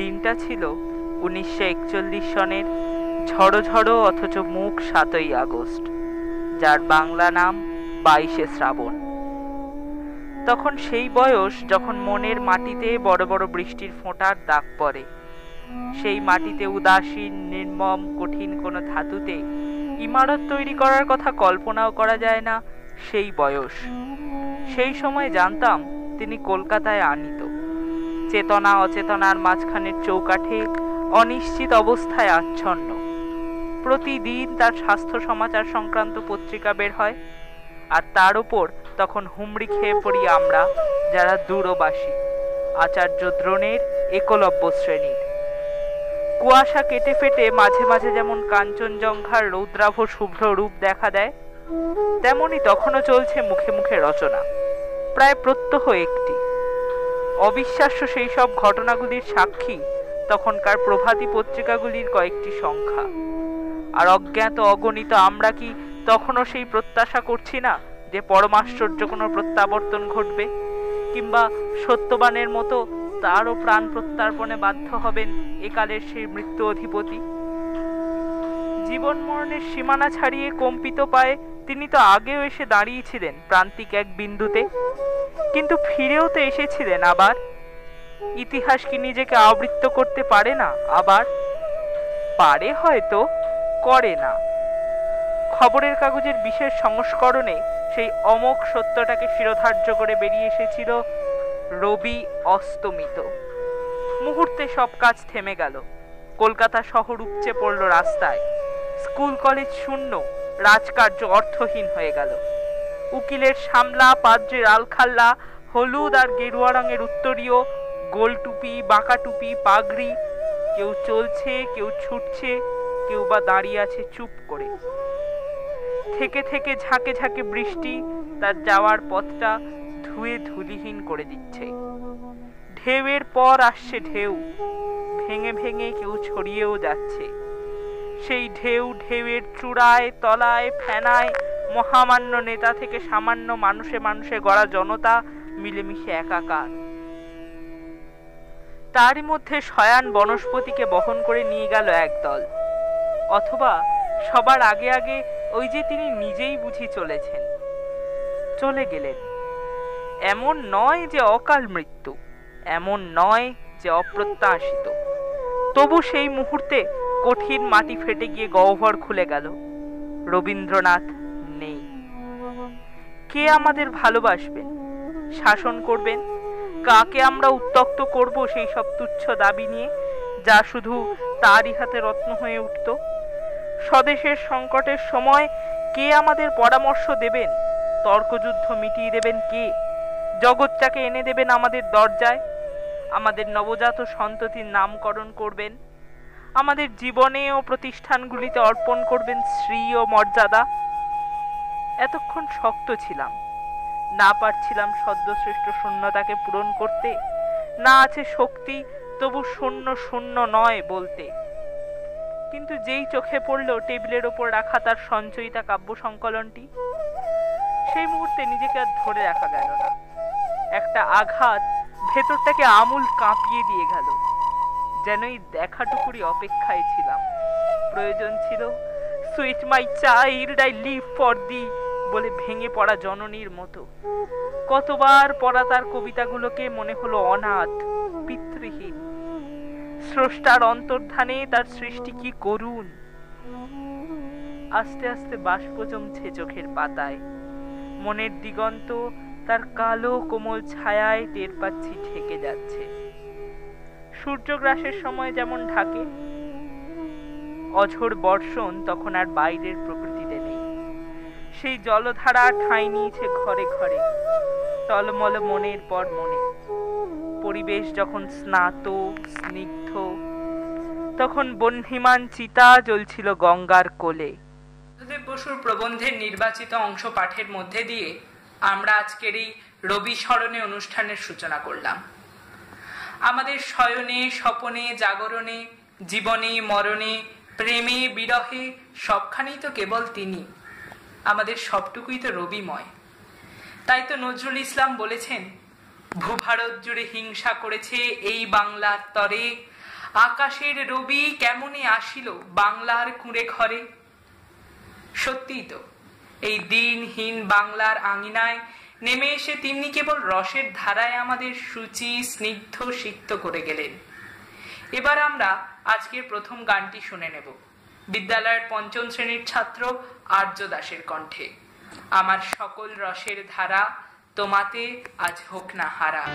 দিনটা ছিল 1941 সনের ঝড়ো ঝড়ো অথচ মুখ 7ই আগস্ট, যার বাংলা নাম 22শে শ্রাবণ। তখন সেই বয়স যখন মনের মাটিতে বড় বড় বৃষ্টির ফোঁটার দাগ পড়ে, সেই মাটিতে উদাসীন নির্মম কঠিন কোনো ধাতুতে ইমারত তৈরি করার কথা কল্পনাও করা যায় না। সেই বয়স, সেই সময় জানতাম তিনি কলকাতায় আনিত, চেতনা অচেতনার মাঝখানের চৌকাঠে অনিশ্চিত অবস্থায় আচ্ছন্ন। প্রতিদিন তার স্বাস্থ্য সমাচার সংক্রান্ত পত্রিকা বের হয়, আর তার উপর তখন হুমড়ি খেয়ে পড়ি আমরা, যারা দূরবাসী, আচার্য দ্রোণের একলব্য শ্রেণীর। কুয়াশা কেটে ফেটে মাঝে মাঝে যেমন কাঞ্চনজঙ্ঘার রৌদ্রাভ শুভ্র রূপ দেখা দেয়, তেমনি তখনও চলছে মুখে মুখে রচনা, প্রায় প্রত্যহ একটি। অবিশ্বাস্য সেই সব ঘটনাগুলির সাক্ষী তখনকার প্রভাতী পত্রিকাগুলির কয়েকটি সংখ্যা। আর অজ্ঞাত অগণিত আমরা কি তখনও সেই প্রত্যাশা করছি না যে পরমাশ্চর্য কোনো প্রত্যাবর্তন ঘটবে, কিংবা সত্যবানের মতো তারও প্রাণ প্রত্যার্পণে বাধ্য হবেন একালের সেই মৃত্যু অধিপতি? জীবন মরণের সীমানা ছাড়িয়ে কম্পিত পায়ে তিনি তো আগেও এসে দাঁড়িয়েছিলেন প্রান্তিক এক বিন্দুতে, কিন্তু ফিরেও তো এসেছিলেন আবার। ইতিহাস কি নিজেকে আবৃত্ত করতে পারে না? আবার পারে, হয়তো করে না। খবরের কাগজের বিশেষ সংস্করণে সেই অমোঘ সত্যটাকে শিরোধার্য করে বেরিয়ে এসেছিল রবি অস্তমিত। মুহূর্তে সব কাজ থেমে গেল। কলকাতা শহর উপচে পড়ল রাস্তায়। স্কুল কলেজ শূন্য, রাজকার্য অর্থহীন হয়ে গেল। উকিলের সামলা, পাদ্রের আলখাল্লা, হলুদ আর গেরুয়া রঙের উত্তরীয়, গোল টুপি, বাঁকা টুপি, পাগড়ি, কেউ চলছে, কেউ ছুটছে, কেউ বা দাঁড়িয়ে আছে চুপ করে। থেকে থেকে ঝাঁকে ঝাঁকে বৃষ্টি তার যাওয়ার পথটা ধুয়ে ধুলিহীন করে দিচ্ছে। ঢেউয়ের পর আসছে ঢেউ, ভেঙে ভেঙে কেউ ছড়িয়েও যাচ্ছে। সেই ঢেউ ঢেউয়ের চূড়ায়, তলায়, ফেনায় মহামান্য নেতা থেকে সামান্য মানুষে মানুষে গড়া জনতা মিলেমিশে একাকার। তারই মধ্যে শয়ান বনস্পতিকে বহন করে নিয়ে গেল একদল, অথবা সবার আগে আগে ওই যে তিনি নিজেই বুঝি চলেছেন, চলে গেলেন। এমন নয় যে অকাল মৃত্যু, এমন নয় যে অপ্রত্যাশিত। তবু সেই মুহূর্তে কঠিন মাটি ফেটে গিয়ে গহ্বর খুলে গেল। রবীন্দ্রনাথ নেই। কে আমাদের ভালোবাসবেন, শাসন করবেন? কাকে আমরা উত্ত্যক্ত করব সেই সব তুচ্ছ দাবি নিয়ে, যা শুধু তারই হাতে রত্ন হয়ে উঠত? স্বদেশের সংকটের সময় কে আমাদের পরামর্শ দেবেন? তর্কযুদ্ধ মিটিয়ে দেবেন কে? জগৎটাকে এনে দেবেন আমাদের দরজায়? আমাদের নবজাত সন্ততির নামকরণ করবেন? আমাদের জীবনে ও প্রতিষ্ঠানগুলিতে অর্পণ করবেন শ্রী ও মর্যাদা? এতক্ষণ শক্ত ছিলাম, না পারছিলাম সদ্যসৃষ্ট শূন্যতাকে পূরণ করতে। না আছে শক্তি, তবু শূন্য শূন্য নয় বলতে। কিন্তু যেই চোখে পড়ল টেবিলের ওপর রাখা তার সঞ্চয়িতা কাব্য সংকলনটি, সেই মুহূর্তে নিজেকে আর ধরে রাখা গেল না। একটা আঘাত ভেতরটাকে আমূল কাঁপিয়ে দিয়ে গেল। যেন এই দেখাটুকুরই অপেক্ষায় ছিলাম। প্রয়োজন ছিল sweet my child I live for the বলে ভেঙে পড়া জননীর মতো। কতবার পড়া তার কবিতাগুলোকে মনে হলো অনাথ, পিতৃহীন। স্রষ্টার অন্তর্ধানে তার সৃষ্টি কি করুণ। আস্তে আস্তে বাষ্প জমছে চোখের পাতায়। মনের দিগন্ত তার কালো কোমল ছায়ায় টের পাচ্ছি ঢেকে যাচ্ছে। সূর্যগ্রাসের সময় যেমন ঢাকে, অঝোর বর্ষণ তখন আর বাইরের প্রকৃতিতে নেই। সেই জলধারা ঠাঁই নিয়েছে ঘরে ঘরে, টলমল মনের পর মনে। পরিবেশ যখন স্নাত স্নিগ্ধ, তখন বহ্নিমান চিতা জ্বলছিল গঙ্গার কোলে। বুদ্ধদেব বসুর প্রবন্ধের নির্বাচিত অংশ পাঠের মধ্যে দিয়ে আমরা আজকের এই রবি স্মরণে অনুষ্ঠানের সূচনা করলাম। আমাদের শয়নে, স্বপনে, জাগরণে, জীবনে, মরণে, প্রেমে, বিরহে সবখানেই তো কেবল তিনি। আমাদের সবটুকুই তো রবিময়। তাই তো নজরুল ইসলাম বলেছেন, ভূভারত জুড়ে হিংসা করেছে এই বাংলার তরে, আকাশের রবি কেমনে আসিল বাংলার কুঁড়ে ঘরে। সত্যিই তো, এই দিনহীন বাংলার আঙিনায় নেমে এসে তিনি কেবল রসের ধারায় আমাদের সূচি স্নিগ্ধ সিক্ত করে গেলেন। এবার আমরা আজকের প্রথম গানটি শুনে নেব, বিদ্যালয়ের পঞ্চম শ্রেণীর ছাত্র আর্য দাসের কণ্ঠে। আমার সকল রসের ধারা তোমাতে আজ হোক না হারা।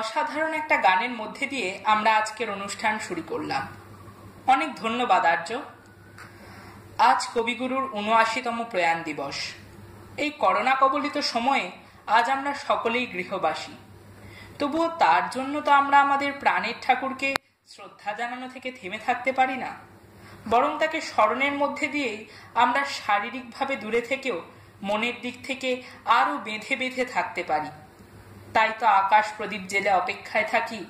অসাধারণ একটা গানের মধ্যে দিয়ে আমরা আজকের অনুষ্ঠান শুরু করলাম। অনেক ধন্যবাদ আর্য। আজ কবিগুরুর ৭৯তম প্রয়াণ দিবস। এই করোনা কবলিত সময়ে আজ আমরা সকলেই গৃহবাসী, তবুও তার জন্য তো আমরা আমাদের প্রাণের ঠাকুরকে শ্রদ্ধা জানানো থেকে থেমে থাকতে পারি না, বরং তাকে স্মরণের মধ্যে দিয়েই আমরা শারীরিকভাবে দূরে থেকেও মনের দিক থেকে আরো বেঁধে বেঁধে থাকতে পারি। তাই তো আকাশ প্রদীপ জেলে অপেক্ষায় থাকি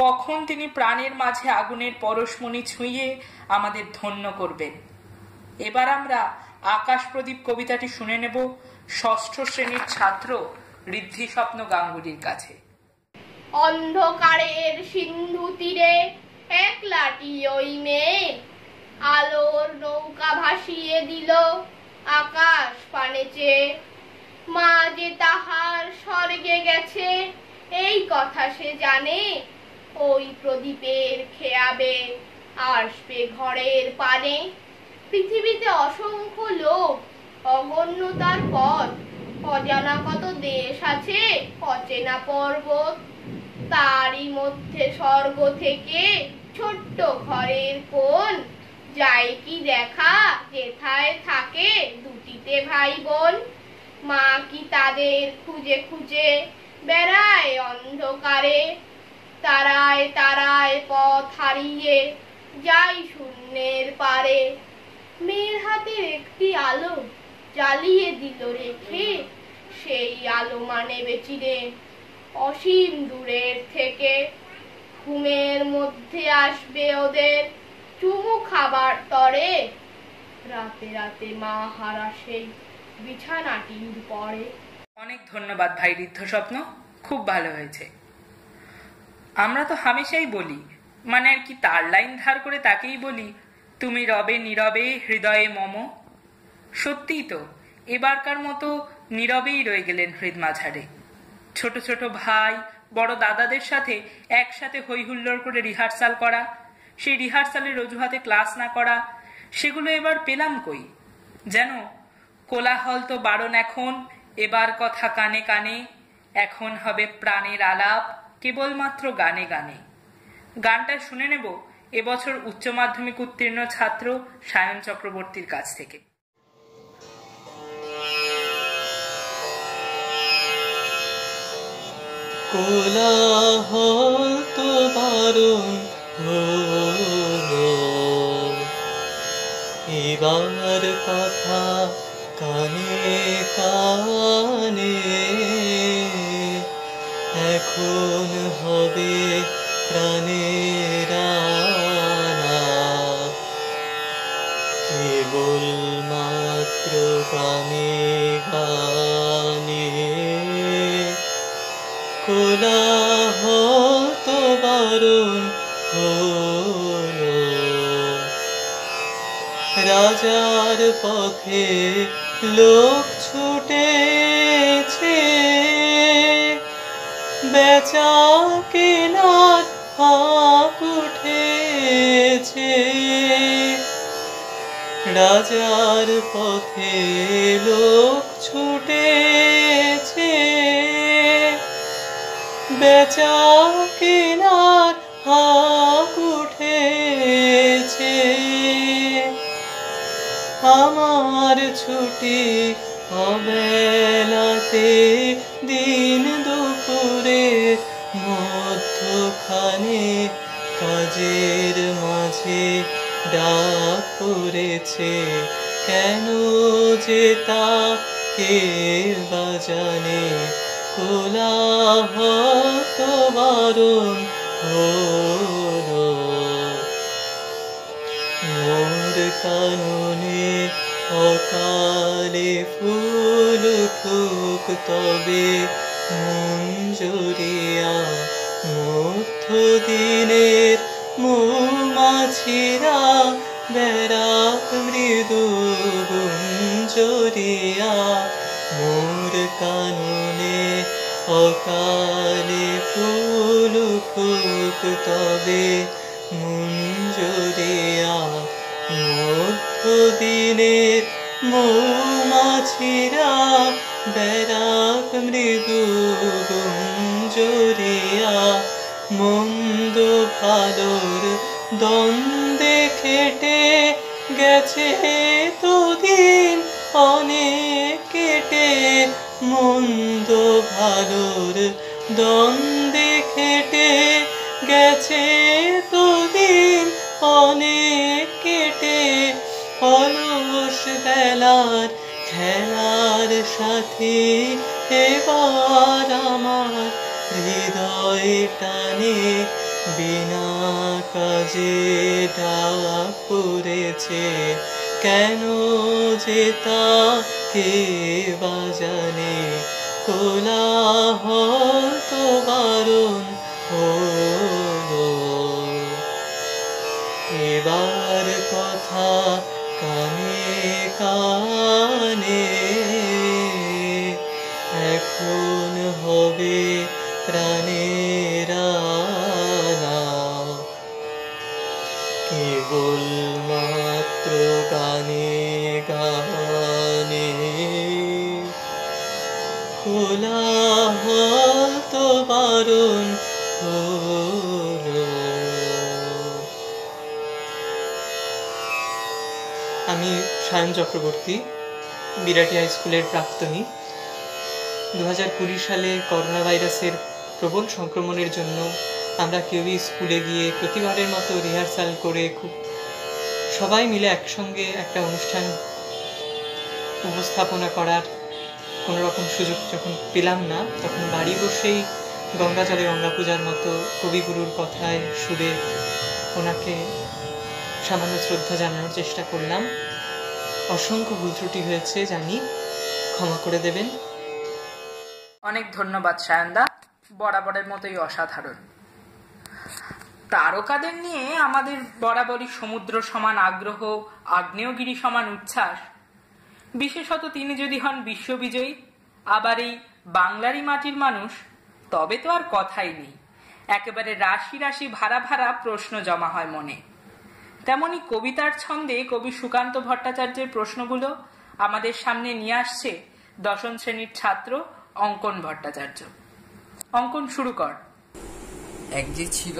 কখন তিনি প্রাণের মাঝে আগুনের পরশমণি ছুঁয়ে আমাদের ধন্য করবেন। এবার আমরা আকাশ প্রদীপ কবিতাটি শুনে নেব ষষ্ঠ শ্রেণীর ছাত্র ঋদ্ধি স্বপ্ন গাঙ্গুলির কাছে। অন্ধকারের সিন্ধু তীরে একলাটি ওই মেয়ে আলোর নৌকা ভাসিয়ে দিল আকাশ পানে চেয়ে। মা যে তাহার স্বর্গে গেছে এই কথা সে জানে, ওই প্রদীপের খেয়াবে আসবে ঘরের পানে। পৃথিবীতে অসংখ্য লোক, অগণ্য তার পথ, অজানা কত দেশ আছে, অচেনা পর্বত। তারই মধ্যে স্বর্গ থেকে ছোট্ট ঘরের কোণ, যায় কি দেখা যেথায় থাকে দুটিতে ভাই বোন। মা কি তাদের খুঁজে খুঁজে বেড়ায় অন্ধকারে, তারায় তারায় পথ হারিয়ে যাই শূন্যের পারে। মেয়ের হাতের একটি আলো জ্বালিয়ে দিল রেখে, সেই আলো মানে বেচিরে অসীম দূরের থেকে। ঘুমের মধ্যে আসবে ওদের চুমু খাবার তরে, রাতে রাতে মা হারা সেই বিছানাটির পরে। অনেক ধন্যবাদ ভাই ঋদ্ধ স্বপ্ন, খুব ভালো হয়েছে। আমরা তো হামেশাই বলি, মানে আর কি তার লাইন ধার করে তাকেই বলি, তুমি রবে নীরবে হৃদয়ে মম। সত্যিই তো, এবারকার মতো নীরবেই রয়ে গেলেন হৃদ মাঝারে। ছোট ছোট ভাই বড় দাদাদের সাথে একসাথে হই হুল্লোড় করে রিহার্সাল করা, সেই রিহার্সালের অজুহাতে ক্লাস না করা, সেগুলো এবার পেলাম কই। যেন কোলাহল তো বারণ এখন, এবার কথা কানে কানে, এখন হবে প্রাণের আলাপ কেবলমাত্র গানে গানে। গানটা শুনে নেব এবছর উচ্চ মাধ্যমিক উত্তীর্ণ ছাত্র সায়ন চক্রবর্তীর কাছ থেকে। কোলাহল তো বারণ হলো, এবার কথা কানে কানে, এখন হবে প্রাণের আলাপ, কেবল মাত্র গানে গানে। কোলাহল তো বারণ হলো, রাজার পথে লোক ছুটেছে, বেচা কেনার হাঁক উঠেছে। রাজার পথে লোক ছুটেছে, বেচা কেনার হাঁক উঠেছে। আমার ছুটি অবেলাতে দিন দুপুরের মধ্যখানে, কাজের মাঝে ডাক পড়েছে, কেন যে তা কে বা জানে। কোলাহল তো বারণ হলো, মোর কাননে অকালে ফুল উঠুক তবে মঞ্জুরিয়া, মধ্যদিনের মৌমাছিরা বেড়াক মৃদু গুঞ্জরিয়া। মোর কাননে অকালে ফুল উঠুক তবে মঞ্জুরিয়া, মধ্যদিনের মৌমাছিরা বেড়াক মৃদু গুঞ্জরিয়া। মন্দ ভালোর দ্বন্দ্বে খেটে গেছে তো দিন অনেক কেটে, মন্দ ভালোর দ্বন্দ্বে খেটে গেছে তো দিন অনেক কেটে। অলস বেলার খেলার সাথে এবার আমার হৃদয় টানে, বিনা কাজে ডাক পড়েছে, কেন যে তা কে বা জানে। কোলাহল তো বারণ হলো, এবার কথা কানে কানে, এখন হবে প্রাণের আলাপ, কেবল মাত্র গানে গানে। কোলাহল তো বারণ হলো। আমি সায়ন চক্রবর্তী, বিরাটি হাই স্কুলের প্রাক্তনী। 2020 সালে করোনা ভাইরাসের প্রবল সংক্রমণের জন্য আমরা কেউই স্কুলে গিয়ে প্রতিবারের মতো রিহার্সাল করে খুব সবাই মিলে একসঙ্গে একটা অনুষ্ঠান উপস্থাপনা করার কোনো রকম সুযোগ যখন পেলাম না, তখন বাড়ি বসেই গঙ্গা জলে গঙ্গা পূজার মতো কবিগুরুর কথায় সুরে ওনাকে সামান্য শ্রদ্ধা জানানোর চেষ্টা করলাম। অসংখ্য ভুল ত্রুটি হয়েছে জানি, ক্ষমা করে দেবেন। অনেক ধন্যবাদ সায়নদা, বরাবরের মতোই অসাধারণ। তারকাদের নিয়ে আমাদের বরাবরই সমুদ্র সমান আগ্রহ, আগ্নেয়গিরি সমান উচ্ছ্বাস। বিশেষত তিনি যদি হন বিশ্ববিজয়ী, আবার এই বাংলারই মাটির মানুষ, তবে তো আর কথাই নেই। একেবারে রাশি রাশি ভাড়া ভাড়া প্রশ্ন জমা হয় মনে। তেমনি কবিতার ছন্দে কবি সুকান্ত ভট্টাচার্যের প্রশ্নগুলো আমাদের সামনে নিয়ে আসছে দশম শ্রেণীর ছাত্র অঙ্কন ভট্টাচার্য। অঙ্কন, শুরু কর। এক যে ছিল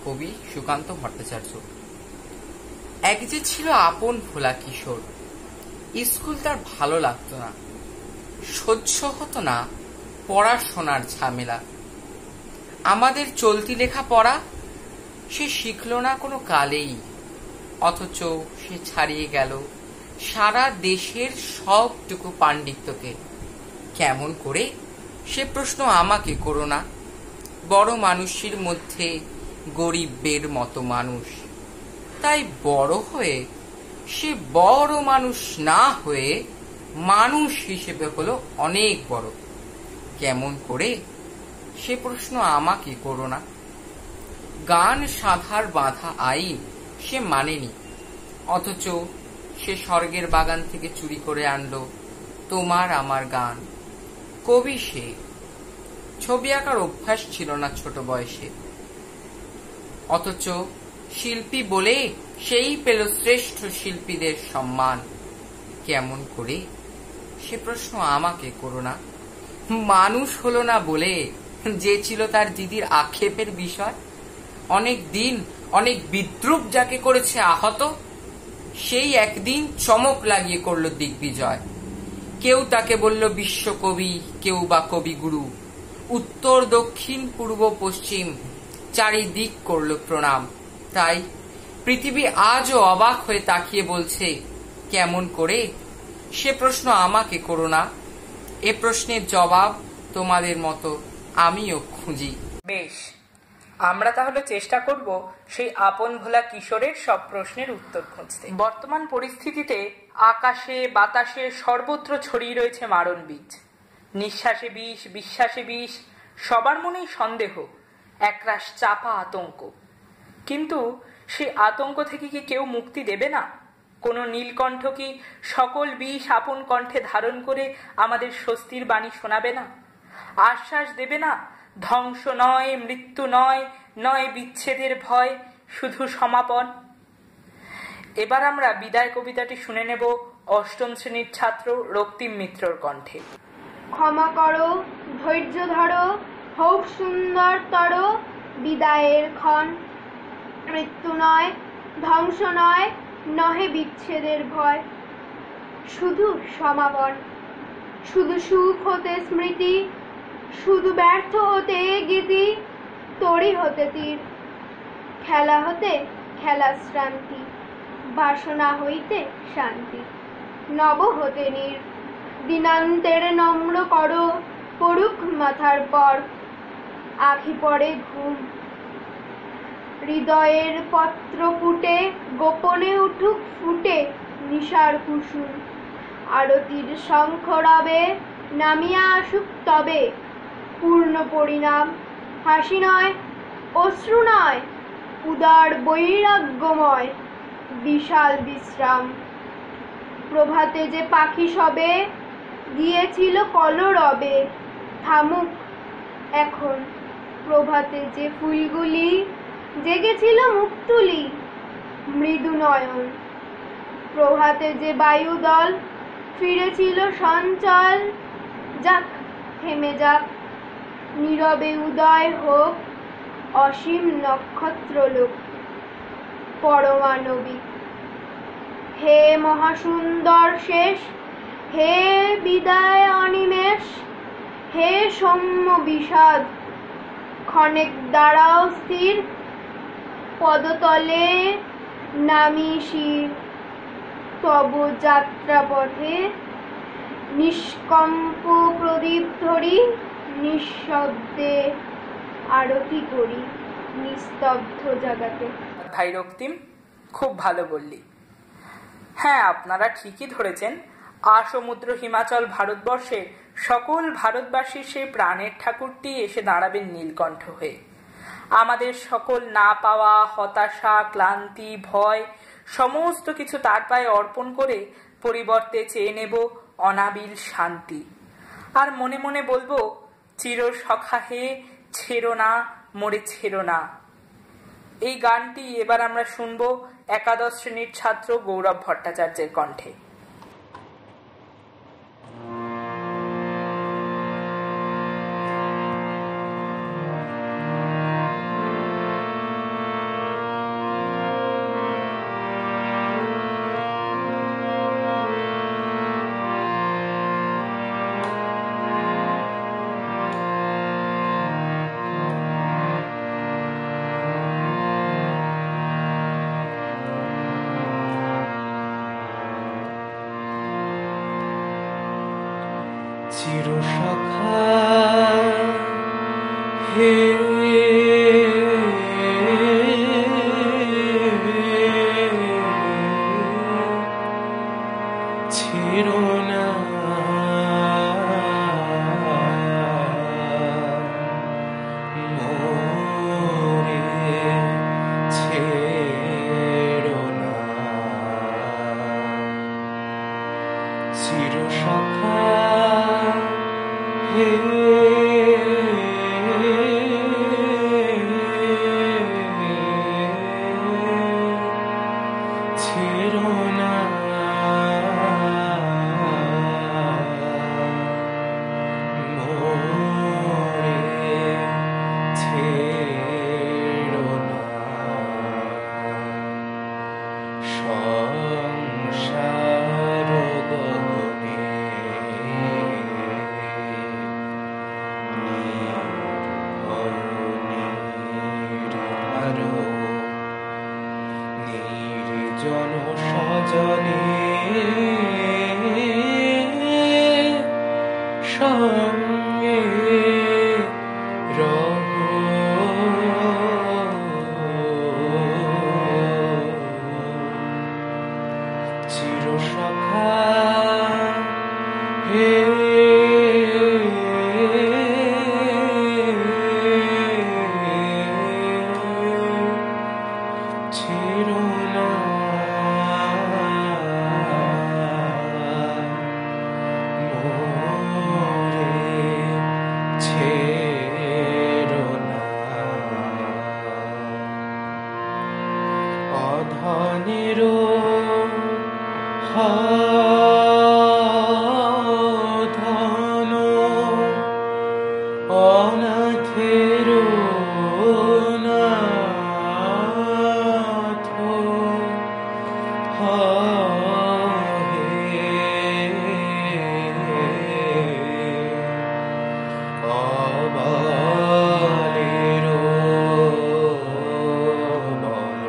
কবি সুকান্ত ভট্টাচার্য। এক যে ছিল আপন ভোলা কিশোর, স্কুল তার ভালো লাগতো না, সহ্য হতো না পড়াশোনার ঝামেলা। আমাদের চলতি লেখা পড়া সে শিখল না কোনো কালেই, অথচ সে ছাড়িয়ে গেল সারা দেশের সবটুকু পাণ্ডিত্যকে। কেমন করে সে প্রশ্ন আমাকে করো না। বড় মানুষের মধ্যে গরিবের মতো মানুষ, তাই বড় হয়ে সে বড় মানুষ না হয়ে মানুষ হিসেবে হলো অনেক বড়। কেমন করে সে প্রশ্ন আমাকে করো না। গান সাধার বাঁধা আইন সে মানেনি, অথচ সে স্বর্গের বাগান থেকে চুরি করে আনলো তোমার আমার গান। কবি সে। ছবি আঁকার অভ্যাস ছিল না ছোট বয়সে, অথচ শিল্পী বলে সেই পেল শ্রেষ্ঠ শিল্পীদের সম্মান। কেমন করে সে প্রশ্ন আমাকে করো না। মানুষ হলো না বলে যে ছিল তার দিদির আক্ষেপের বিষয়। অনেক দিন অনেক বিদ্রুপ যাকে করেছে আহত, সেই একদিন চমক লাগিয়ে করল দিগ্বিজয়। কেউ তাকে বলল বিশ্বকবি, কেউ বা কবিগুরু। উত্তর দক্ষিণ পূর্ব পশ্চিম চারিদিক করল প্রণাম। তাই পৃথিবী আজও অবাক হয়ে তাকিয়ে বলছে, কেমন করে সে প্রশ্ন আমাকে করো না। এ প্রশ্নের জবাব তোমাদের মতো আমিও খুঁজি। বেশ, আমরা তাহলে চেষ্টা করব সেই আপন ভোলা কিশোরের সব প্রশ্নের উত্তর খুঁজতে। বর্তমান পরিস্থিতিতে আকাশে বাতাসে সর্বত্র ছড়িয়ে রয়েছে মারণ বীজ। নিঃশ্বাসে বিষ, বিশ্বাসে বিষ, সবার মনেই সন্দেহ, একরাশ চাপা আতঙ্ক। কিন্তু সেই আতঙ্ক থেকে কি কেউ মুক্তি দেবে না? কোনো নীলকণ্ঠ কি সকল বিষ আপন কণ্ঠে ধারণ করে আমাদের স্বস্তির বাণী শোনাবে না? আশ্বাস দেবে না, ধ্বংস নয়, মৃত্যু নয়, নয় বিচ্ছেদের ভয়, শুধু সমাপন। এবার আমরা বিদায় কবিতাটি শুনে নেব অষ্টম শ্রেণীর ছাত্র রক্তিম মিত্রর কণ্ঠে। ক্ষমা করো, ধৈর্য ধরো, হোক সুন্দরতর বিদায়ের ক্ষণ। মৃত্যু নয়, ধ্বংস নয়, নহে বিচ্ছেদের ভয়, শুধু সমাপন। শুধু সুখ হতে স্মৃতি, শুধু ব্যর্থ হতে গীতি, তরি হতে তীর, খেলা হতে খেলা শ্রান্তি, বাসনা হইতে শান্তি, নব হতে নীর। দিনান্তের নম্র করো, পড়ুক মাথার পর, আখি পড়ে ঘুম। হৃদয়ের পত্র ফুটে, গোপনে উঠুক ফুটে নিশার কুসুম। আরতির শঙ্খ রবে, নামিয়া আসুক তবে পূর্ণ পরিণাম। হাসি নয়, অশ্রু নয়, উদার বৈরাগ্যময় বিশাল বিশ্রাম। প্রভাতে যে পাখি সবে গিয়েছিল কলরবে, থামুক এখন। প্রভাতে যে ফুলগুলি জেগেছিল মুখ তুলি, মৃদু নয়ন। প্রভাতে যে বায়ুদল ফিরেছিল সঞ্চল, যাক থেমে যাক, নীরবে উদয় হোক অসীম নক্ষত্রলোক পরমাণবিক। হে মহাসুন্দর শেষ, হে বিদায় অনিমেষ, হে সৌম্য বিষাদ, ক্ষণেক দাঁড়াও স্থির, পদতলে নামি শির। তব যাত্রাপথে নিষ্কম্প প্রদীপ ধরি, নিঃশব্দে আরতি করি নিস্তব্ধ জাগাতে। ভাই রক্তিম, খুব ভালো বললি। হ্যাঁ, আপনারা ঠিকই ধরেছেন। আসমুদ্র হিমাচল ভারতবর্ষের সকল ভারতবাসীর সেই প্রাণের ঠাকুরটি এসে দাঁড়াবেন নীলকণ্ঠ হয়ে। আমাদের সকল না পাওয়া, হতাশা, ক্লান্তি, ভয় সমস্ত কিছু তার পায়ে অর্পণ করে পরিবর্তে চেয়ে নেব অনাবিল শান্তি। আর মনে মনে বলবো, চির সখা হে, ছেড়ো না মোরে ছেড়ো না। এই গানটি এবার আমরা শুনবো একাদশ শ্রেণীর ছাত্র গৌরব ভট্টাচার্যের কণ্ঠে। চিরসখা হে ছেড়ো না মোরে, ছেড়ো না চিরসখা হে ছেড়ো না মোরে, ছেড়ো না সংসার গগনে নির্জন সজনে সঙ্গে রহো চিরসখা হে ছেড়ো না মোরে, ছেড়ো না অধনেরও ধন অনাথেরও নাথ হে অবলেরও বল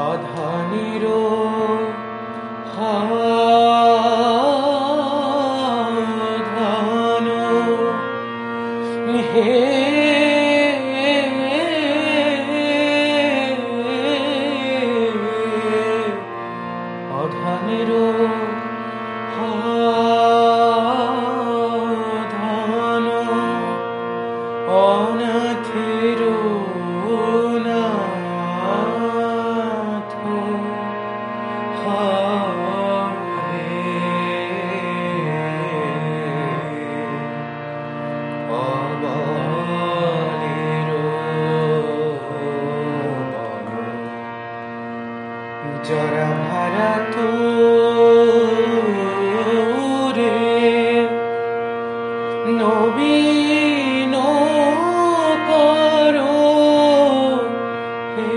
অধনেরও ধন হে অধনেরও ধন অনাথেরও নাথ জরা ভারা তো রে নবীন করো হে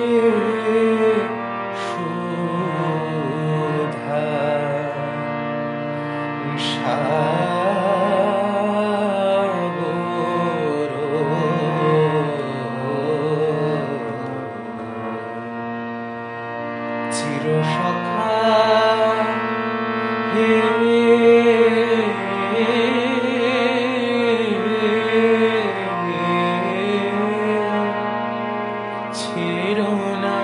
সুধা সাগর চিরসখা হে ছেড়ো না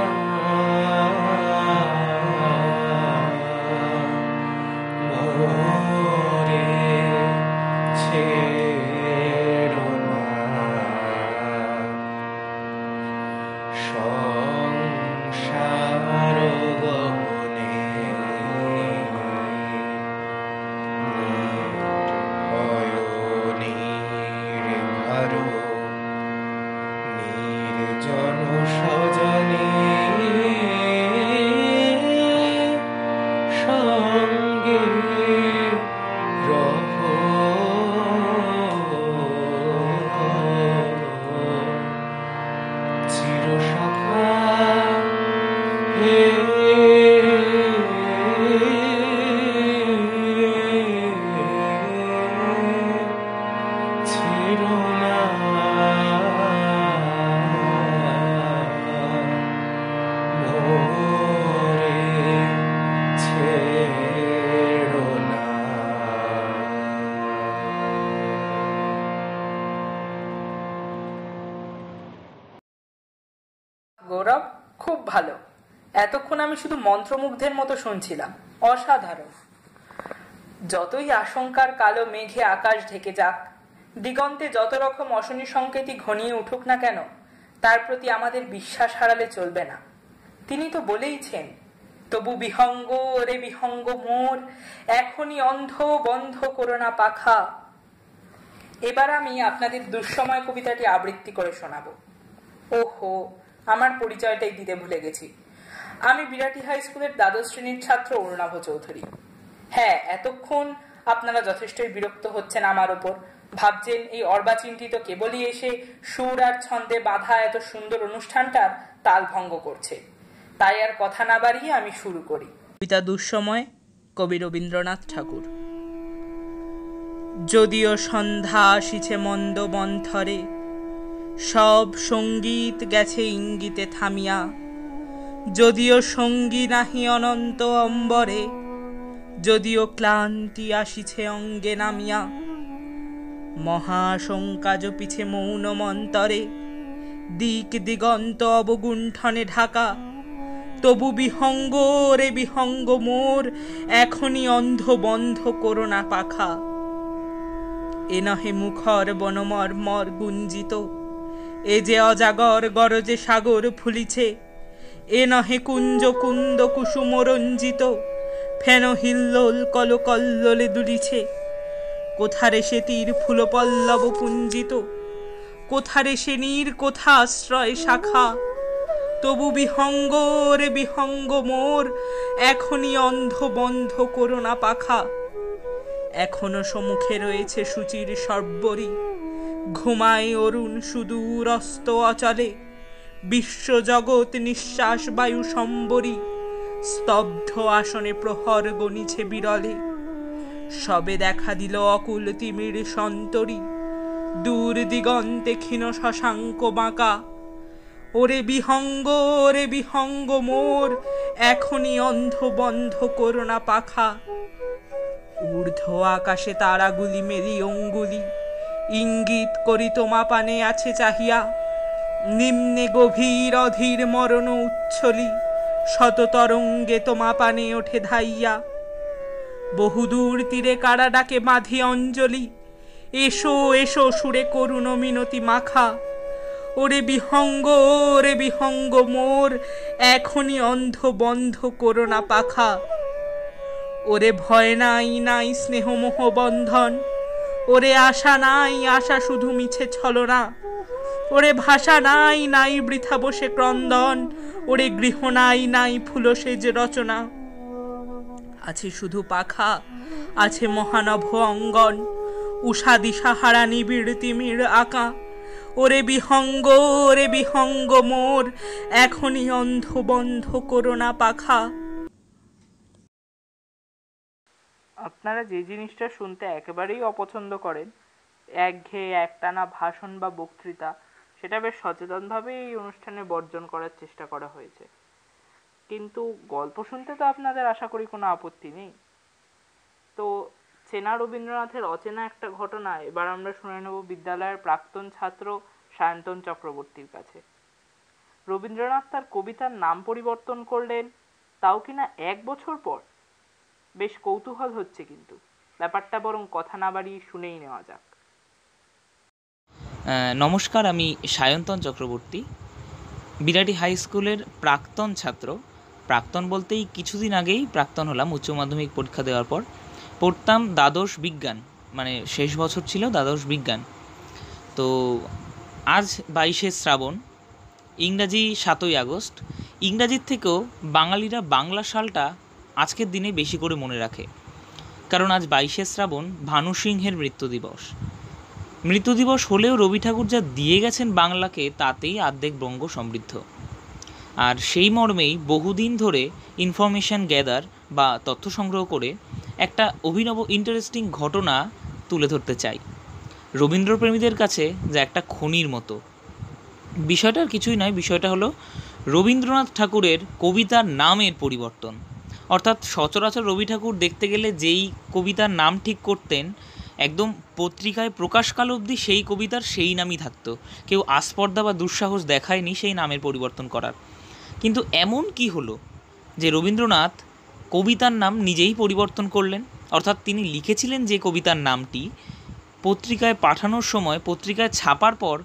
মোরে, ছেড়ো না সংসার গগনে নির্ভয় নির্ভর নির্জন সজনে সঙ্গে রহো চিরসখা হে ছেড়ো না গৌরব, খুব ভালো। এতক্ষণ আমি শুধু মন্ত্রমুগ্ধের মতো শুনছিলাম। অসাধারণ। যতই আশঙ্কার কালো মেঘে আকাশ ঢেকে যাক, দিগন্তে যত রকম অশনি সংকেতই ঘনিয়ে উঠুক না কেন, তার প্রতি আমাদের বিশ্বাস হারালে চলবে না। তিনি তো বলেইছেন, তবু বিহঙ্গ ওরে বিহঙ্গ মোর, এখনই অন্ধ বন্ধ করো না পাখা। এবার আমি আপনাদের দুঃসময় কবিতাটি আবৃত্তি করে শোনাবো। ওহো, আমার পরিচয়টাই দিতে ভুলে গেছি। আমি বিরাটি হাই স্কুলের দ্বাদশ শ্রেণীর ছাত্র অরুণাভ চৌধুরী। হ্যাঁ, এতক্ষণ আপনারা যথেষ্টই বিরক্ত হচ্ছেন আমার ওপর, ভাবছেন এই অর্বাচিন্তিত কেবলই এসে সুর আর ছন্দে বাঁধা এত সুন্দর অনুষ্ঠানটার তাল ভঙ্গ করছে। তাই আর কথা না বাড়িয়ে আমি শুরু করি। কবিতা দুঃসময়, কবি রবীন্দ্রনাথ ঠাকুর। যদিও সন্ধ্যা আসিছে মন্দ মন্থরে, সব সঙ্গীত গেছে ইঙ্গিতে থামিয়া, যদিও সঙ্গী নাহি অনন্ত অম্বরে, যদিও ক্লান্তি আসিছে অঙ্গে নামিয়া, মহাশঙ্কা জপিছে মৌন মন্তরে, দিক দিগন্ত অবগুণ্ঠনে ঢাকা, তবু বিহঙ্গ রে বিহঙ্গ মোর, এখনই অন্ধ বন্ধ করো না পাখা। এ নহে মুখর বনমর্মর গুঞ্জিত, এ যে অজাগর গরজে সাগর ফুলিছে, এ নহে কুঞ্জ কুন্দ কুসুম রঞ্জিত, ফেন হিল্লোল কল কল্লোলে দুলিছে, কোথারে সে তীর ফুল পল্লব পুঞ্জিত, কোথারে সে নীর কোথা আশ্রয় শাখা, তবু বিহঙ্গ রে বিহঙ্গ মোর, এখনই অন্ধ বন্ধ করো না পাখা। এখনো সম্মুখে রয়েছে সূচির সর্বরী, ঘুমায় অরুণ সুদূর অস্ত অচলে, বিশ্বজগৎ নিঃশ্বাস বায়ু সম্বরী, স্তব্ধ আসনে প্রহর গণিছে বিরলে, সবে দেখা দিল অকুল তিমির সন্তরী, দূর দিগন্তে ক্ষীণ শশাঙ্ক বাঁকা, ওরে বিহঙ্গ রে বিহঙ্গ মোর, এখনই অন্ধ বন্ধ করো না পাখা। ঊর্ধ্ব আকাশে তারাগুলি মেলি অঙ্গুলি, ইঙ্গিত করি তোমা পানে আছে চাহিয়া, নিম্নে গভীর অধীর মরণ উচ্ছলি, শত তরঙ্গে তোমা পানে ওঠে ধাইয়া, বহুদূর তীরে কারা ডাকে বাঁধি অঞ্জলি, এসো এসো সুরে করুণ মিনতি মাখা, ওরে বিহঙ্গ রে বিহঙ্গ মোর, এখনই অন্ধ বন্ধ করো না পাখা। ওরে ভয় নাই নাই স্নেহমোহ বন্ধন, ওরে আশা নাই আশা শুধু মিছে ছলনা, ওরে ভাষা নাই নাই বৃথা বসে ক্রন্দন, ওরে গৃহ নাই নাই ফুলসেজ রচনা, আছে শুধু পাখা, আছে মহানভ অঙ্গন, উষা দিশাহারা নিবিড় তিমির আঁকা, ওরে বিহঙ্গ রে বিহঙ্গ মোর, এখনই অন্ধ বন্ধ করো না পাখা। আপনারা যে জিনিসটা শুনতে একেবারেই অপছন্দ করেন, একঘেয়ে একটানা ভাষণ বা বক্তৃতা, সেটা বেশ সচেতনভাবে এই অনুষ্ঠানে বর্জন করার চেষ্টা করা হয়েছে। কিন্তু গল্প শুনতে তো আপনাদের আশা করি কোনো আপত্তি নেই। তো চেনা রবীন্দ্রনাথের অচেনা একটা ঘটনা এবার আমরা শুনে নেব বিদ্যালয়ের প্রাক্তন ছাত্র সায়ন্তন চক্রবর্তীর কাছে। রবীন্দ্রনাথ তার কবিতার নাম পরিবর্তন করলেন, তাও কিনা 1 বছর পর। বেশ কৌতূহল হচ্ছে, কিন্তু ব্যাপারটা বরং কথা না বাড়িয়ে শুনেই নেওয়া যাক। নমস্কার, আমি সায়ন্তন চক্রবর্তী, বিরাটি হাই স্কুলের প্রাক্তন ছাত্র। প্রাক্তন বলতেই কিছুদিন আগেই প্রাক্তন হলাম, উচ্চ মাধ্যমিক পরীক্ষা দেওয়ার পর। পড়তাম দ্বাদশ বিজ্ঞান, মানে শেষ বছর ছিল দ্বাদশ বিজ্ঞান। তো আজ 22শে শ্রাবণ, ইংরাজি 7ই আগস্ট। ইংরাজির থেকেও বাঙালিরা বাংলা সালটা আজকের দিনে বেশি করে মনে রাখে, কারণ আজ 22শে শ্রাবণ ভানু সিংহের মৃত্যু দিবস। মৃত্যু দিবস হলেও রবি ঠাকুর যা দিয়ে গেছেন বাংলাকে, তাতেই আর্ধেক বঙ্গ সমৃদ্ধ। আর সেই মর্মেই বহুদিন ধরে ইনফরমেশন গ্যাদার বা তথ্য সংগ্রহ করে একটা অভিনব ইন্টারেস্টিং ঘটনা তুলে ধরতে চাই, রবীন্দ্রপ্রেমীদের কাছে যা একটা খনির মতো। বিষয়টা আর কিছুই নয়, বিষয়টা হলো রবীন্দ্রনাথ ঠাকুরের কবিতার নামের পরিবর্তন। অর্থাৎ সচরাচর রবি ঠাকুর দেখতে গেলে যেই কবিতার নাম ঠিক করতেন, একদম পত্রিকায় প্রকাশকাল অবধি সেই কবিতার সেই নামই থাকতো, কেউ আস্পর্ধা বা দুঃসাহস দেখায়নি সেই নামের পরিবর্তন করার। কিন্তু এমন কি হলো যে রবীন্দ্রনাথ কবিতার নাম নিজেই পরিবর্তন করলেন? অর্থাৎ তিনি লিখেছিলেন যে কবিতার নামটি, পত্রিকায় পাঠানোর সময়, পত্রিকায় ছাপার পর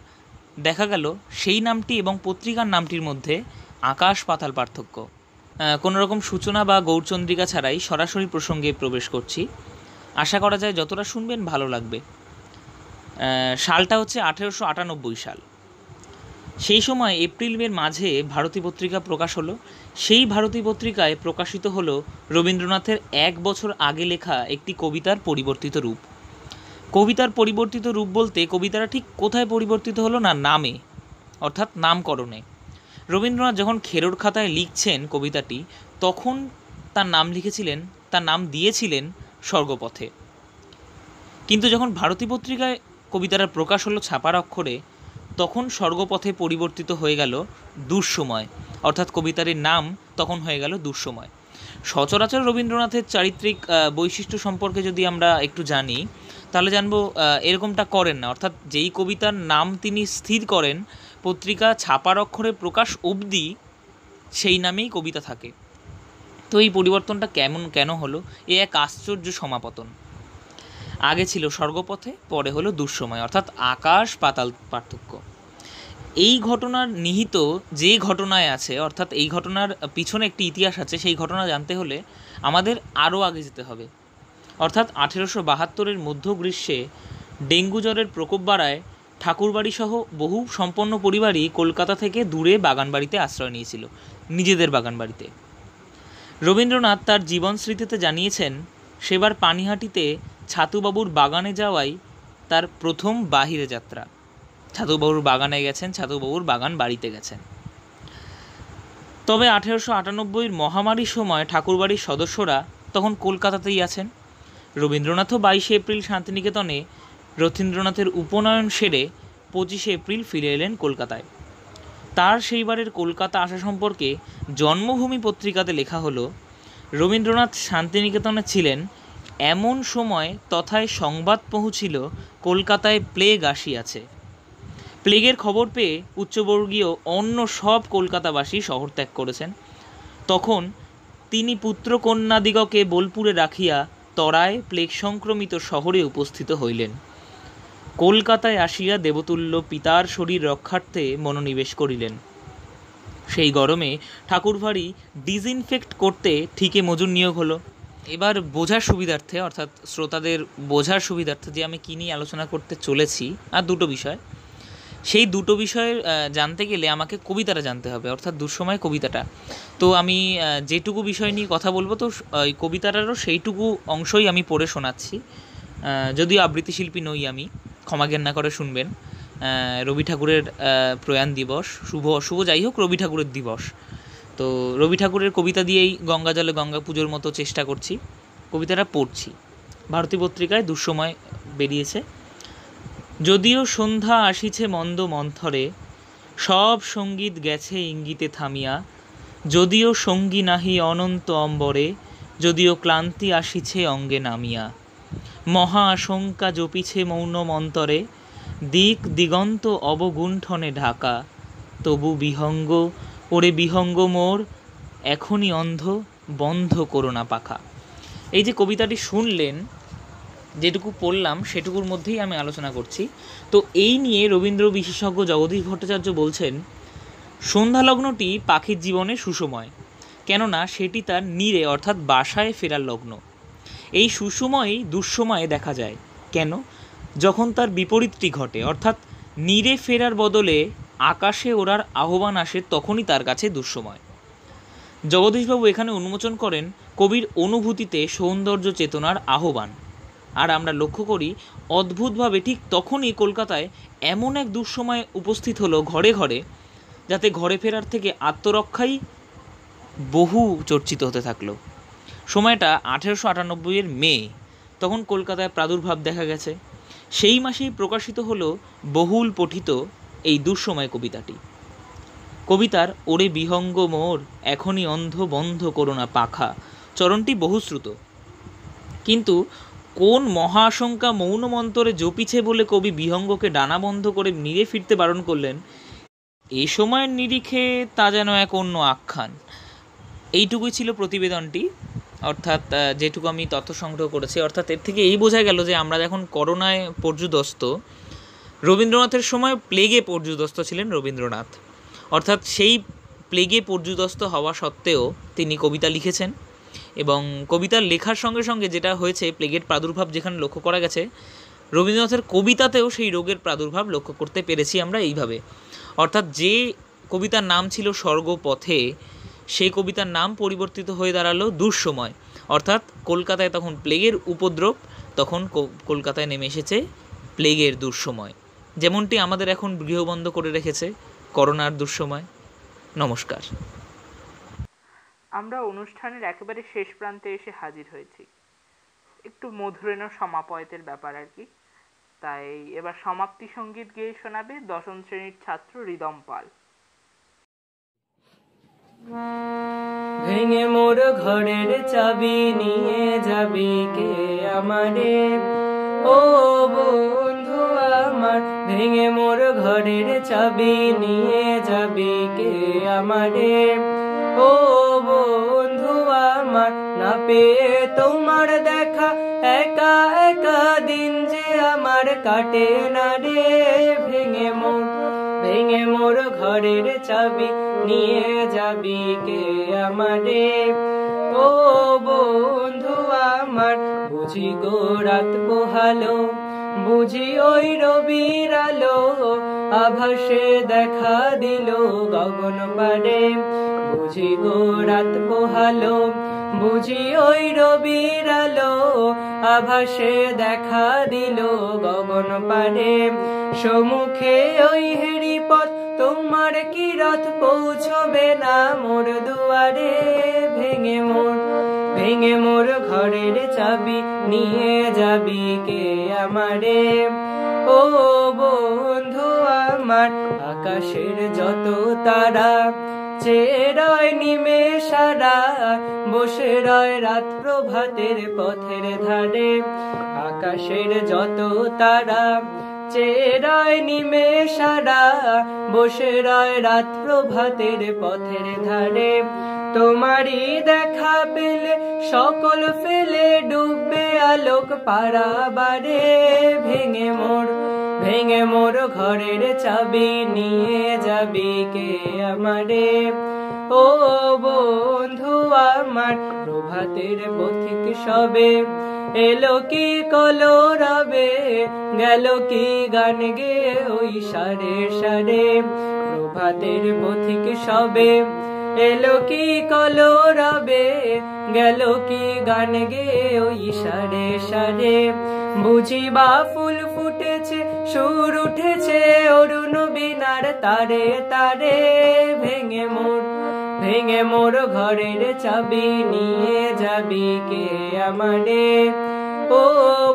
দেখা গেল সেই নামটি এবং পত্রিকার নামটির মধ্যে আকাশ পাতাল পার্থক্য। কোনো রকম সূচনা বা গৌরচন্দ্রিকা ছাড়াই সরাসরি প্রসঙ্গে প্রবেশ করছি। আশা করা যায় যতটা শুনবেন ভালো লাগবে। সালটা হচ্ছে 1898 সাল। সেই সময় এপ্রিল মের মাঝে ভারতী পত্রিকা প্রকাশ হলো। সেই ভারতী পত্রিকায় প্রকাশিত হলো রবীন্দ্রনাথের 1 বছর আগে লেখা একটি কবিতার পরিবর্তিত রূপ। কবিতার পরিবর্তিত রূপ বলতে কবিতাটা ঠিক কোথায় পরিবর্তিত হলো না, নামে, অর্থাৎ নামকরণে। রবীন্দ্রনাথ যখন খেরোর খাতায় লিখছেন কবিতাটি, তখন তার নাম লিখেছিলেন, তার নাম দিয়েছিলেন স্বর্গপথে। কিন্তু যখন ভারতী পত্রিকায় কবিতাটা প্রকাশ হলো ছাপার অক্ষরে, তখন স্বর্গপথে পরিবর্তিত হয়ে গেল দুঃসময়, অর্থাৎ কবিতার নাম তখন হয়ে গেল দুঃসময়। সচরাচর রবীন্দ্রনাথের চারিত্রিক বৈশিষ্ট্য সম্পর্কে যদি আমরা একটু জানি, তাহলে জানবো এরকমটা করেন না। অর্থাৎ যেই কবিতার নাম তিনি স্থির করেন, পত্রিকা ছাপার অক্ষরে প্রকাশ অবধি সেই নামেই কবিতা থাকে। তো এই পরিবর্তনটা কেন হলো? এ এক আশ্চর্য সমাপতন। আগে ছিল স্বর্গপথে, পরে হলো দুঃসময়, অর্থাৎ আকাশ পাতাল পার্থক্য। এই ঘটনার নিহিত যে ঘটনায় আছে, অর্থাৎ এই ঘটনার পিছনে একটি ইতিহাস আছে, সেই ঘটনা জানতে হলে আমাদের আরও আগে যেতে হবে। অর্থাৎ 1872-এর মধ্য গ্রীষ্মে ডেঙ্গু জ্বরের প্রকোপ বাড়ায় ঠাকুরবাড়ি সহ বহু সম্পন্ন পরিবারই কলকাতা থেকে দূরে বাগানবাড়িতে আশ্রয় নিয়েছিল, নিজেদের বাগানবাড়িতে। রবীন্দ্রনাথ তার জীবন স্মৃতিতে জানিয়েছেন, সেবার পানিহাটিতে ছাতুবাবুর বাগানে যাওয়াই তার প্রথম বাহিরে যাত্রা। ছাতুবাবুর বাগানে গেছেন, ছাতুবাবুর বাগান বাড়িতে গেছেন। তবে 1898-এর মহামারীর সময় ঠাকুরবাড়ির সদস্যরা তখন কলকাতাতেই আছেন। রবীন্দ্রনাথও 22 এপ্রিল শান্তিনিকেতনে রথীন্দ্রনাথের উপনয়ন সেরে 25 এপ্রিল ফিরে এলেন কলকাতায়। তার সেইবারের কলকাতা আসা সম্পর্কে জন্মভূমি পত্রিকাতে লেখা হলো, রবীন্দ্রনাথ শান্তিনিকেতনে ছিলেন এমন সময় তথায় সংবাদ পৌঁছিল কলকাতায় প্লেগ আসিয়াছে। প্লেগের খবর পেয়ে উচ্চবর্গীয় অন্য সব কলকাতাবাসী শহর ত্যাগ করেছেন। তখন তিনি পুত্রকন্যাদিগকে বোলপুরে রাখিয়া তরায় প্লেগ সংক্রমিত শহরে উপস্থিত হইলেন। কলকাতায় আসিয়া দেবতুল্য পিতার শরীর রক্ষার্থে মনোনিবেশ করিলেন। সেই গরমে ঠাকুরবাড়ি ডিসইনফেক্ট করতে ঠিকে মজুর নিয়োগ হলো। এবার বোঝার সুবিধার্থে, অর্থাৎ শ্রোতাদের বোঝার সুবিধার্থে যে আমি কী নিয়ে আলোচনা করতে চলেছি, আর দুটো বিষয়, সেই দুটো বিষয়ের জানতে গেলে আমাকে কবিতাটা জানতে হবে, অর্থাৎ দুঃসময় কবিতাটা। তো আমি যেটুকু বিষয় নিয়ে কথা বলবো, তো ওই কবিতাটারও সেইটুকু অংশই আমি পড়ে শোনাচ্ছি। যদিও আবৃত্তি শিল্পী নই আমি, ক্ষমা জ্ঞান না করে শুনবেন। রবি ঠাকুরের প্রয়াণ দিবস, শুভ যাই হোক, রবি ঠাকুরের দিবস। তো রবি ঠাকুরের কবিতা দিয়েই গঙ্গা জলে গঙ্গা পুজোর মতো চেষ্টা করছি। কবিতাটা পড়ছি। ভারতী পত্রিকায় দুঃসময় বেরিয়েছে। যদিও সন্ধ্যা আসিছে মন্দ মন্থরে, সব সঙ্গীত গেছে ইঙ্গিতে থামিয়া, যদিও সঙ্গী নাহি অনন্ত অম্বরে, যদিও ক্লান্তি আসিছে অঙ্গে নামিয়া, মহা আশঙ্কা জপিছে মৌন মন্তরে, দিক দিগন্ত অবগুণ্ঠনে ঢাকা, তবু বিহঙ্গ ওরে বিহঙ্গ মোর, এখনই অন্ধ বন্ধ করোনা পাখা। এই যে কবিতাটি শুনলেন, যেটুকু পড়লাম সেটুকুর মধ্যেই আমি আলোচনা করছি। তো এই নিয়ে রবীন্দ্র বিশেষজ্ঞ জগদীশ ভট্টাচার্য বলছেন, সন্ধ্যালগ্নটি পাখির জীবনে সুসময়, কেননা সেটি তার নীড়ে অর্থাৎ বাসায় ফেরার লগ্ন। এই সুসময়েই দুঃসময়ে দেখা যায়। কেন? যখন তার বিপরীতটি ঘটে, অর্থাৎ নীড়ে ফেরার বদলে আকাশে ওড়ার আহ্বান আসে, তখনই তার কাছে দুঃসময়। জগদীশবাবু এখানে উন্মোচন করেন কবির অনুভূতিতে সৌন্দর্য চেতনার আহ্বান। আর আমরা লক্ষ্য করি অদ্ভুতভাবে ঠিক তখনই কলকাতায় এমন এক দুঃসময় উপস্থিত হলো ঘরে ঘরে, যাতে ঘরে ফেরার থেকে আত্মরক্ষাই বহু চর্চিত হতে থাকলো। সময়টা 1898-এর মে। তখন কলকাতায় প্রাদুর্ভাব দেখা গেছে। সেই মাসেই প্রকাশিত হলো বহুল পঠিত এই দুঃসময় কবিতাটি। কবিতার ওরে বিহঙ্গ মোর, এখনই অন্ধ বন্ধ করোনা পাখা চরণটি বহুশ্রুত, কিন্তু কোন মহা আশঙ্কা মৌন মন্তরে জপিছে বলে কবি বিহঙ্গকে ডানা বন্ধ করে নীড়ে ফিরতে বারণ করলেন, এই সময়ের নিরিখে তা যেন এক অন্য আখ্যান। এইটুকুই ছিল প্রতিবেদনটি, অর্থাৎ যেটুকু আমি তথ্য সংগ্রহ করেছি। অর্থাৎ এর থেকে এই বোঝা গেল যে আমরা যখন করোনায় পর্যুদস্ত, রবীন্দ্রনাথের সময় প্লেগে পর্যুদস্ত ছিলেন রবীন্দ্রনাথ। অর্থাৎ সেই প্লেগে পর্যুদস্ত হওয়া সত্ত্বেও তিনি কবিতা লিখেছেন, এবং কবিতার লেখার সঙ্গে সঙ্গে যেটা হয়েছে, প্লেগের প্রাদুর্ভাব যেখানে লক্ষ্য করা গেছে, রবীন্দ্রনাথের কবিতাতেও সেই রোগের প্রাদুর্ভাব লক্ষ্য করতে পেরেছি আমরা এইভাবে। অর্থাৎ যে কবিতার নাম ছিল স্বর্গপথে, সেই কবিতার নাম পরিবর্তিত হয়ে দাঁড়ালো দুঃসময়। অর্থাৎ কলকাতায় তখন প্লেগের উপদ্রব, তখন কলকাতায় নেমে এসেছে প্লেগের দুঃসময়, যেমনটি আমাদের এখন গৃহবন্ধ করে রেখেছে করোনার দুঃসময়। নমস্কার। আমরা অনুষ্ঠানের একেবারে শেষ প্রান্তে এসে হাজির হয়েছি। একটু মধুরেণ সমাপয়েতের ব্যাপার আর কি। তাই এবার সমাপ্তি সঙ্গীত গেয়ে শোনাবে 10ম শ্রেণীর ছাত্র রিদম পাল। ভেঙে মোর ঘরের চাবি নিয়ে যাবি কে আমারে, ও বন্ধু আমার। ভেঙে মোর ঘরের চাবি নিয়ে যাবি কে আমারে, ও বন্ধু আমার। না পেয়ে তোমার দেখা একা একা দিন যে আমার কাটে না রে। ভেঙে মোর ঘরের চাবি নিয়ে যাবি কে আমারে, ও বন্ধু আমার। বুঝি গো রাত পোহালো, বুঝি ওই রবির আলো, আভাসে দেখা দিল গগন পারে। বুঝি গো রাত পোহালো, বুঝি ওই রবির আলো, আভাসে দেখা দিল গগন পারে। সম্মুখে ওই হেরি পথ, তোমার কি রথ পৌঁছবে না মোর দুয়ারে। ভেঙে মোর ঘরের চাবি নিয়ে যাবি কে আমারে, ও বন্ধু আমার। আকাশের যত তারা চেয়ে রয় নিমেষারা, বসে রয় রাত প্রভাতের পথের ধারে। আকাশের যত তারা চেয়ে রয় নিমেষারা, বসে রয় রাত প্রভাতের পথের ধারে। তোমারই দেখা পেলে সকল ফেলে ডুববে আলোক পারাবারে। ভেঙে মোর ঘরের চাবি নিয়ে যাবি কে আমারে, ও বন্ধু আমার। প্রভাতের পথিক সবে এলো কি কলরবে, গেল কি গান গে ওই সারে সারে। প্রভাতের পথিক সবে এলো কি কলরবে, গেল কি গান গে ওই সারে সারে। বুঝি বা ফুল ফুটেছে, সুর উঠেছে অরুণ বীণার তারে তারে। ভেঙে মোর ঘরের চাবি নিয়ে যাবি কে আমারে, ও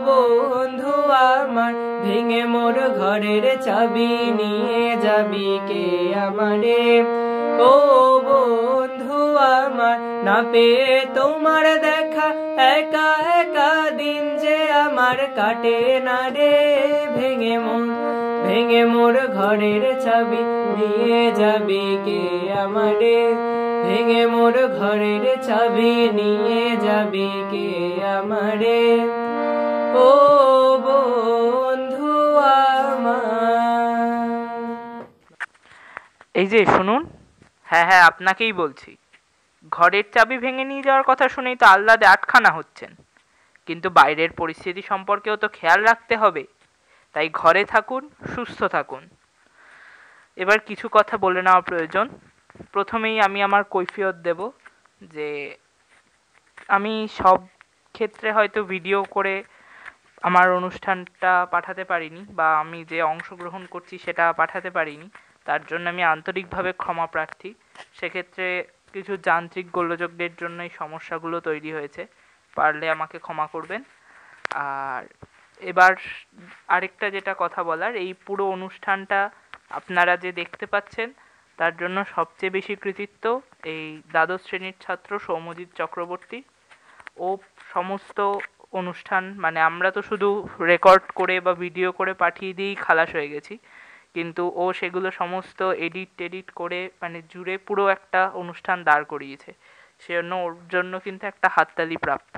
বন্ধু আমার। ভেঙে মোর ঘরের চাবি নিয়ে যাবি কে আমারে, ও বন্ধু আমার। না পেয়ে তোমার দেখা একা একা দিন যে আমার কাটে না রে। ভেঙে মোর ঘরের চাবি নিয়ে যাবি কে আমারে, ভেঙে মোর ঘরের চাবি নিয়ে যাবি কে আমারে, ও বন্ধু আমার। এই যে শুনুন, হ্যাঁ আপনাকেই বলছি। ঘরের চাবি ভেঙে নিয়ে যাওয়ার কথা শুনেই তো আহ্লাদে আটখানা হচ্ছেন, কিন্তু বাইরের পরিস্থিতি সম্পর্কেও তো খেয়াল রাখতে হবে। তাই ঘরে থাকুন, সুস্থ থাকুন। এবার কিছু কথা বলে নেওয়া প্রয়োজন। প্রথমেই আমি আমার কৈফিয়ত দেব যে আমি সব ক্ষেত্রে হয়তো ভিডিও করে আমার অনুষ্ঠানটা পাঠাতে পারিনি, বা আমি যে অংশগ্রহণ করছি সেটা পাঠাতে পারিনি। তার জন্য আমি আন্তরিকভাবে ক্ষমা প্রার্থী। সেক্ষেত্রে কিছু যান্ত্রিক গোলযোগের জন্য এই সমস্যাগুলো তৈরি হয়েছে, পারলে আমাকে ক্ষমা করবেন। আর এবার আরেকটা যেটা কথা বলার, এই পুরো অনুষ্ঠানটা আপনারা যে দেখতে পাচ্ছেন তার জন্য সবচেয়ে বেশি কৃতিত্ব এই দ্বাদশ শ্রেণীর ছাত্র সৌম্যজিৎ চক্রবর্তী। ও সমস্ত অনুষ্ঠান, মানে আমরা তো শুধু রেকর্ড করে বা ভিডিও করে পাঠিয়ে দিয়েই খালাস হয়ে গেছি, কিন্তু ও সেগুলো সমস্ত এডিট করে মানে জুড়ে পুরো একটা অনুষ্ঠান দাঁড় করিয়েছে। সেজন্য ওর জন্য কিন্তু একটা হাততালি প্রাপ্য।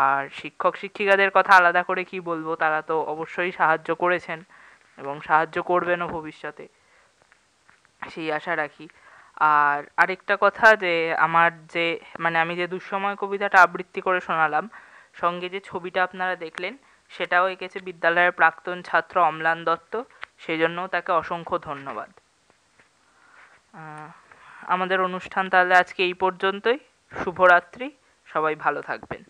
আর শিক্ষক শিক্ষিকাদের কথা আলাদা করে কি বলবো, তারা তো অবশ্যই সাহায্য করেছেন এবং সাহায্য করবেনও ভবিষ্যতে, সেই আশা রাখি। আর আরেকটা কথা, যে আমার যে মানে আমি যে দুঃসময় কবিতাটা আবৃত্তি করে শোনালাম, সঙ্গে যে ছবিটা আপনারা দেখলেন সেটাও এঁকেছে বিদ্যালয়ের প্রাক্তন ছাত্র অম্লান দত্ত, সেই জন্যও তাকে অসংখ্য ধন্যবাদ। আমাদের অনুষ্ঠান তাহলে আজকে এই পর্যন্তই। শুভরাত্রি, সবাই ভালো থাকবেন।